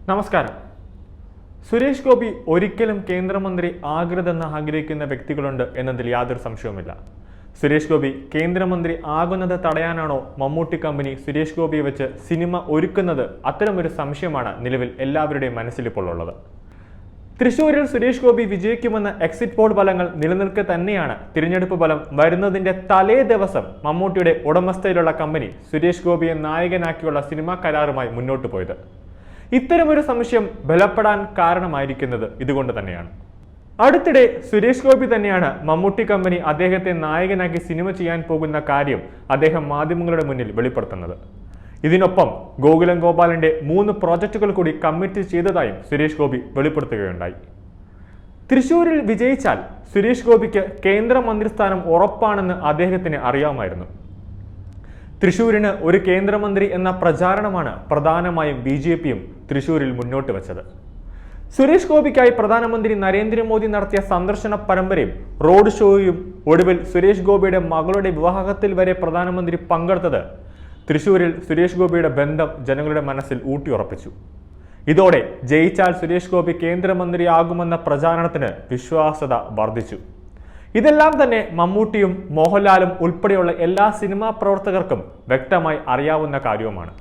നമസ്കാരം. സുരേഷ് ഗോപി ഒരിക്കലും കേന്ദ്രമന്ത്രി ആകരുതെന്ന് ആഗ്രഹിക്കുന്ന വ്യക്തികളുണ്ട് എന്നതിൽ യാതൊരു സംശയവുമില്ല. സുരേഷ് ഗോപി കേന്ദ്രമന്ത്രി ആകുന്നത് തടയാനാണോ മമ്മൂട്ടി കമ്പനി സുരേഷ് ഗോപിയെ വെച്ച് സിനിമ ഒരുക്കുന്നത്? അത്തരമൊരു സംശയമാണ് നിലവിൽ എല്ലാവരുടെയും മനസ്സിലിപ്പോൾ ഉള്ളത്. തൃശൂരിൽ സുരേഷ് ഗോപി വിജയിക്കുമെന്ന എക്സിറ്റ് പോൾ ഫലങ്ങൾ നിലനിൽക്കെ തന്നെയാണ് തിരഞ്ഞെടുപ്പ് ഫലം വരുന്നതിന്റെ തലേ ദിവസം മമ്മൂട്ടിയുടെ ഉടമസ്ഥയിലുള്ള കമ്പനി സുരേഷ് ഗോപിയെ നായകനാക്കിയുള്ള സിനിമാ കരാറുമായി മുന്നോട്ട് പോയത്. ഇത്തരമൊരു സംശയം ബലപ്പെടാൻ കാരണമായിരിക്കുന്നത് ഇതുകൊണ്ട് തന്നെയാണ്. അടുത്തിടെ സുരേഷ് ഗോപി തന്നെയാണ് മമ്മൂട്ടി കമ്പനി അദ്ദേഹത്തെ നായകനാക്കി സിനിമ ചെയ്യാൻ പോകുന്ന കാര്യം അദ്ദേഹം മാധ്യമങ്ങളുടെ മുന്നിൽ വെളിപ്പെടുത്തുന്നത്. ഇതിനൊപ്പം ഗോകുലം ഗോപാലന്റെ 3 പ്രോജക്റ്റുകൾ കൂടി കമ്മിറ്റ് ചെയ്തതായും സുരേഷ് ഗോപി വെളിപ്പെടുത്തുകയുണ്ടായി. തൃശൂരിൽ വിജയിച്ചാൽ സുരേഷ് ഗോപിക്ക് കേന്ദ്രമന്ത്രിസ്ഥാനം ഉറപ്പാണെന്ന് അദ്ദേഹത്തിന് അറിയാമായിരുന്നു. തൃശൂരിന് ഒരു കേന്ദ്രമന്ത്രി എന്ന പ്രചാരണമാണ് പ്രധാനമായും BJPയും തൃശൂരിൽ മുന്നോട്ട് വെച്ചത്. സുരേഷ് ഗോപിക്കായി പ്രധാനമന്ത്രി നരേന്ദ്രമോദി നടത്തിയ സന്ദർശന പരമ്പരയും റോഡ് ഷോയും ഒടുവിൽ സുരേഷ് ഗോപിയുടെ മകളുടെ വിവാഹത്തിൽ വരെ പ്രധാനമന്ത്രി പങ്കെടുത്തത് തൃശൂരിൽ സുരേഷ് ഗോപിയുടെ ബന്ധം ജനങ്ങളുടെ മനസ്സിൽ ഊട്ടിയുറപ്പിച്ചു. ഇതോടെ ജയിച്ചാൽ സുരേഷ് ഗോപി കേന്ദ്രമന്ത്രിയാകുമെന്ന പ്രചാരണത്തിന് വിശ്വാസ്യത വർദ്ധിച്ചു. ഇതെല്ലാം തന്നെ മമ്മൂട്ടിയും മോഹൻലാലും ഉൾപ്പെടെയുള്ള എല്ലാ സിനിമാ പ്രവർത്തകർക്കും വ്യക്തമായി അറിയാവുന്ന കാര്യവുമാണ്.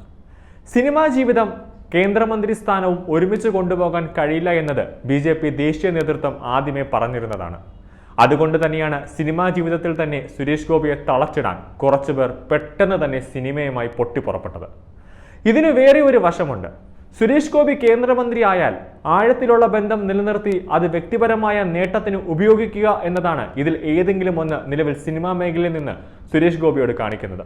സിനിമാ ജീവിതം കേന്ദ്രമന്ത്രി സ്ഥാനവും ഒരുമിച്ച് കൊണ്ടുപോകാൻ കഴിയില്ല എന്നത് BJP ദേശീയ നേതൃത്വം ആദ്യമേ പറഞ്ഞിരുന്നതാണ്. അതുകൊണ്ട് തന്നെയാണ് സിനിമാ ജീവിതത്തിൽ തന്നെ സുരേഷ് ഗോപിയെ തളച്ചിടാൻ കുറച്ചുപേർ പെട്ടെന്ന് തന്നെ സിനിമയുമായി പൊട്ടിപ്പുറപ്പെട്ടത്. ഇതിന് വേറെ ഒരു വശമുണ്ട്. സുരേഷ് ഗോപി കേന്ദ്രമന്ത്രി ആയാൽ ആഴത്തിലുള്ള ബന്ധം നിലനിർത്തി അത് വ്യക്തിപരമായ നേട്ടത്തിന് ഉപയോഗിക്കുക എന്നതാണ് ഇതിൽ ഏതെങ്കിലും ഒന്ന് നിലവിൽ സിനിമാ മേഖലയിൽ നിന്ന് സുരേഷ് ഗോപിയോട് കാണിക്കുന്നത്.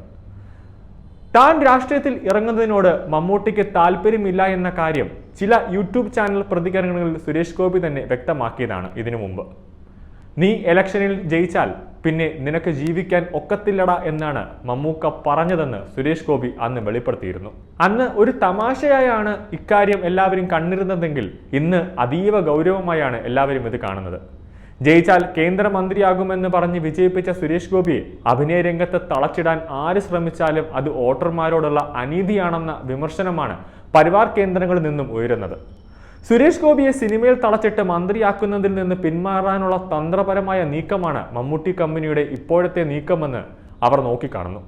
താൻ രാഷ്ട്രീയത്തിൽ ഇറങ്ങുന്നതിനോട് മമ്മൂട്ടിക്ക് താല്പര്യമില്ല എന്ന കാര്യം ചില യൂട്യൂബ് ചാനൽ പ്രതികരണങ്ങളിൽ സുരേഷ് ഗോപി തന്നെ വ്യക്തമാക്കിയതാണ് ഇതിനു മുമ്പ്. നീ ഇലക്ഷനിൽ ജയിച്ചാൽ പിന്നെ നിനക്ക് ജീവിക്കാൻ ഒക്കത്തില്ലടാ എന്നാണ് മമ്മൂക്ക പറഞ്ഞതെന്ന് സുരേഷ് ഗോപി അന്ന് വെളിപ്പെടുത്തിയിരുന്നു. അന്ന് ഒരു തമാശയായാണ് ഇക്കാര്യം എല്ലാവരും കണ്ടിരുന്നതെങ്കിൽ ഇന്ന് അതീവ ഗൗരവമായാണ് എല്ലാവരും ഇത് കാണുന്നത്. ജയിച്ചാൽ കേന്ദ്രമന്ത്രിയാകുമെന്ന് പറഞ്ഞ് വിജയിപ്പിച്ച സുരേഷ് ഗോപിയെ അഭിനയ രംഗത്ത് തളച്ചിടാൻ ആര് ശ്രമിച്ചാലും അത് വോട്ടർമാരോടുള്ള അനീതിയാണെന്ന വിമർശനമാണ് പരിവാർ കേന്ദ്രങ്ങളിൽ നിന്നും ഉയരുന്നത്. സുരേഷ് ഗോപിയെ സിനിമയിൽ തളച്ചിട്ട് മന്ത്രിയാക്കുന്നതിൽ നിന്ന് പിന്മാറാനുള്ള തന്ത്രപരമായ നീക്കമാണ് മമ്മൂട്ടി കമ്പനിയുടെ ഇപ്പോഴത്തെ നീക്കമെന്ന് അവർ നോക്കിക്കാണുന്നു.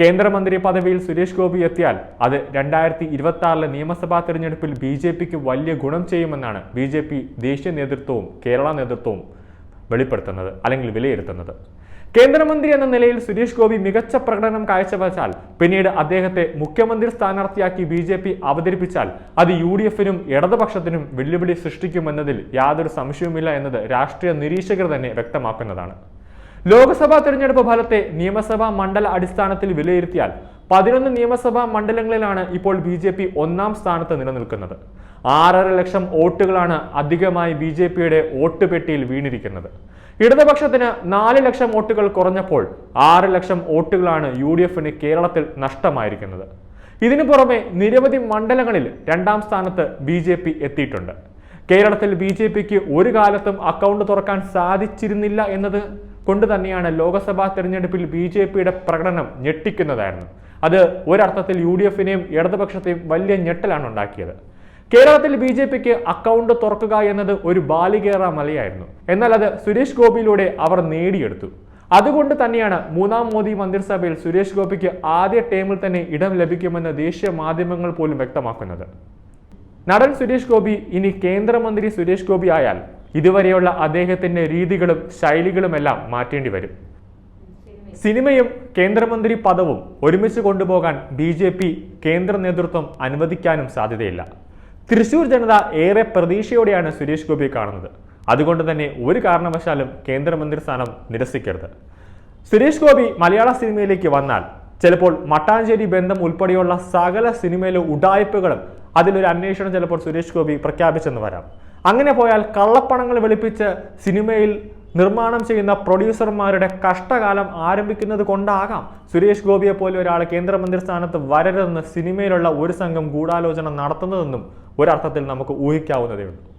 കേന്ദ്രമന്ത്രി പദവിയിൽ സുരേഷ് ഗോപി എത്തിയാൽ അത് 2026 നിയമസഭാ തെരഞ്ഞെടുപ്പിൽ BJPക്ക് വലിയ ഗുണം ചെയ്യുമെന്നാണ് BJP ദേശീയ നേതൃത്വവും കേരള നേതൃത്വവും വെളിപ്പെടുത്തുന്നത് അല്ലെങ്കിൽ വിലയിരുത്തുന്നത്. കേന്ദ്രമന്ത്രി എന്ന നിലയിൽ സുരേഷ് ഗോപി മികച്ച പ്രകടനം കാഴ്ചവെച്ചാൽ പിന്നീട് അദ്ദേഹത്തെ മുഖ്യമന്ത്രി സ്ഥാനാർത്ഥിയാക്കി BJP അവതരിപ്പിച്ചാൽ അത് UDFനും ഇടതുപക്ഷത്തിനും വെല്ലുവിളി സൃഷ്ടിക്കുമെന്നതിൽ യാതൊരു സംശയവുമില്ല എന്നത് രാഷ്ട്രീയ നിരീക്ഷകർ തന്നെ വ്യക്തമാക്കുന്നതാണ്. ലോക്സഭാ തെരഞ്ഞെടുപ്പ് ഫലത്തെ നിയമസഭാ മണ്ഡല അടിസ്ഥാനത്തിൽ വിലയിരുത്തിയാൽ 11 നിയമസഭാ മണ്ഡലങ്ങളിലാണ് ഇപ്പോൾ BJP 1ാം സ്ഥാനത്ത് നിലനിൽക്കുന്നത്. 6.5 ലക്ഷം വോട്ടുകളാണ് അധികമായി BJPയുടെ വോട്ട് പെട്ടിയിൽ വീണിരിക്കുന്നത്. ഇടതുപക്ഷത്തിന് 4 ലക്ഷം വോട്ടുകൾ കുറഞ്ഞപ്പോൾ 6 ലക്ഷം വോട്ടുകളാണ് UDFന് കേരളത്തിൽ നഷ്ടമായിരിക്കുന്നത്. ഇതിനു പുറമെ നിരവധി മണ്ഡലങ്ങളിൽ 2ാം സ്ഥാനത്ത് BJP എത്തിയിട്ടുണ്ട്. കേരളത്തിൽ BJPക്ക് ഒരു കാലത്തും അക്കൗണ്ട് തുറക്കാൻ സാധിച്ചിരുന്നില്ല എന്നത് കൊണ്ട് തന്നെയാണ് ലോക്സഭാ തെരഞ്ഞെടുപ്പിൽ BJPയുടെ പ്രകടനം ഞെട്ടിക്കുന്നതായിരുന്നു. അത് ഒരർത്ഥത്തിൽ UDFനെയും ഇടതുപക്ഷത്തെയും വലിയ ഞെട്ടലാണ് ഉണ്ടാക്കിയത്. കേരളത്തിൽ BJPക്ക് അക്കൗണ്ട് തുറക്കുക എന്നത് ഒരു ബാലികേറ മലയായിരുന്നു. എന്നാൽ അത് സുരേഷ് ഗോപിയിലൂടെ അവർ നേടിയെടുത്തു. അതുകൊണ്ട് തന്നെയാണ് 3ാം മോദി മന്ത്രിസഭയിൽ സുരേഷ് ഗോപിക്ക് ആദ്യ ടേമിൽ തന്നെ ഇടം ലഭിക്കുമെന്ന് ദേശീയ മാധ്യമങ്ങൾ പോലും വ്യക്തമാക്കുന്നത്. നടൻ സുരേഷ് ഗോപി ഇനി കേന്ദ്രമന്ത്രി സുരേഷ് ഗോപി ആയാൽ ഇതുവരെയുള്ള അദ്ദേഹത്തിന്റെ രീതികളും ശൈലികളുമെല്ലാം മാറ്റേണ്ടി വരും. സിനിമയും കേന്ദ്രമന്ത്രി പദവും ഒരുമിച്ച് കൊണ്ടുപോകാൻ BJP കേന്ദ്ര നേതൃത്വം അനുവദിക്കാനും സാധ്യതയില്ല. തൃശൂർ ജനത ഏറെ പ്രതീക്ഷയോടെയാണ് സുരേഷ് ഗോപിയെ കാണുന്നത്. അതുകൊണ്ട് തന്നെ ഒരു കാരണവശാലും കേന്ദ്രമന്ത്രി സ്ഥാനം നിരസിക്കരുത്. സുരേഷ് ഗോപി മലയാള സിനിമയിലേക്ക് വന്നാൽ ചിലപ്പോൾ മട്ടാഞ്ചേരി ബന്ധം ഉൾപ്പെടെയുള്ള സകല സിനിമയിലെ ഉഡായിപ്പുകളും അതിലൊരു അന്വേഷണം ചിലപ്പോൾ സുരേഷ് ഗോപി പ്രഖ്യാപിച്ചെന്ന് വരാം. അങ്ങനെ പോയാൽ കള്ളപ്പണങ്ങൾ വെളുപ്പിച്ച് സിനിമയിൽ നിർമ്മാണം ചെയ്യുന്ന പ്രൊഡ്യൂസർമാരുടെ കഷ്ടകാലം ആരംഭിക്കുന്നത് കൊണ്ടാകാം സുരേഷ് ഗോപിയെ പോലെ ഒരാൾ കേന്ദ്രമന്ത്രി സ്ഥാനത്ത് വരരുതെന്ന് സിനിമയിലുള്ള ഒരു സംഘം ഗൂഢാലോചന നടത്തുന്നതെന്നും ഒരർത്ഥത്തിൽ നമുക്ക് ഊഹിക്കാവുന്നതേ ഉള്ളൂ.